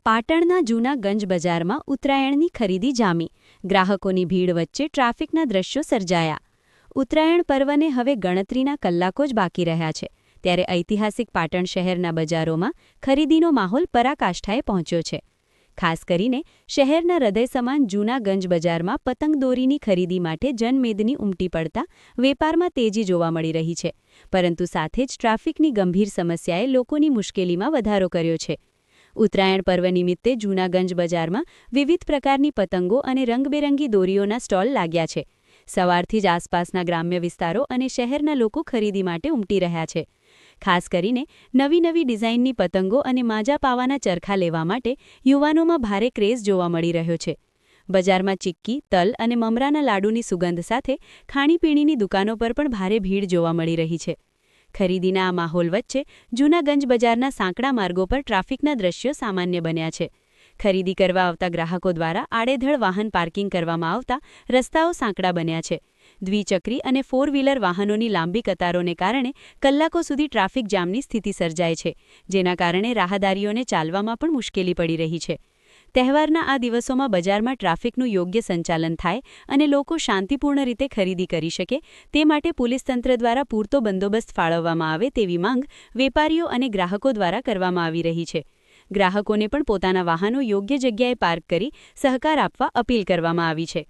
પાટણના જૂના ગંજ બજારમાં ઉત્તરાયણની ખરીદી જામી. ગ્રાહકોની ભીડ વચ્ચે ટ્રાફિકના દ્રશ્યો સર્જાયા. ઉત્તરાયણ પર્વને હવે ગણતરીના કલાકો જ બાકી રહ્યા છે, ત્યારે ઐતિહાસિક પાટણ શહેરના બજારોમાં ખરીદીનો માહોલ પરાકાષ્ઠાએ પહોંચ્યો છે. ખાસ કરીને શહેરના હૃદય સમાન જૂના ગંજ બજારમાં પતંગદોરીની ખરીદી માટે જનમેદની ઉમટી પડતા વેપારમાં તેજી જોવા મળી રહી છે, પરંતુ સાથે જ ટ્રાફિકની ગંભીર સમસ્યાએ લોકોની મુશ્કેલીમાં વધારો કર્યો છે. ઉત્તરાયણ પર્વ નિમિત્તે જૂના ગંજ બજારમાં વિવિધ પ્રકારની પતંગો અને રંગબેરંગી દોરીઓના સ્ટોલ લાગ્યા છે. સવારથી જ આસપાસના ગ્રામ્ય વિસ્તારો અને શહેરના લોકો ખરીદી માટે ઉમટી રહ્યા છે. ખાસ કરીને નવી ડિઝાઇનની પતંગો અને માજા પાવાના ચરખા લેવા માટે યુવાનોમાં ભારે ક્રેઝ જોવા મળી રહ્યો છે. બજારમાં ચિક્કી, તલ અને મમરાના લાડુની સુગંધ સાથે ખાણીપીણીની દુકાનો પર પણ ભારે ભીડ જોવા મળી રહી છે. ખરીદીના આ માહોલ વચ્ચે જૂના ગંજ બજારના સાંકડા માર્ગો પર ટ્રાફિકના દ્રશ્યો સામાન્ય બન્યા છે. ખરીદી કરવા આવતા ગ્રાહકો દ્વારા આડેધડ વાહન પાર્કિંગ કરવામાં આવતા રસ્તાઓ સાંકડા બન્યા છે. દ્વિચક્રી અને ફોર વ્હીલર વાહનોની લાંબી કતારોને કારણે કલાકો સુધી ટ્રાફિક જામની સ્થિતિ સર્જાય છે, જેના કારણે રાહદારીઓને ચાલવામાં પણ મુશ્કેલી પડી રહી છે. તહેવારના આ દિવસોમાં બજારમાં ટ્રાફિકનું યોગ્ય સંચાલન થાય અને લોકો શાંતિપૂર્ણ રીતે ખરીદી કરી શકે તે માટે પોલીસ તંત્ર દ્વારા પૂરતો બંદોબસ્ત ફાળવવામાં આવે તેવી માંગ વેપારીઓ અને ગ્રાહકો દ્વારા કરવામાં આવી રહી છે. ગ્રાહકોને પણ પોતાના વાહનો યોગ્ય જગ્યાએ પાર્ક કરી સહકાર આપવા અપીલ કરવામાં આવી છે.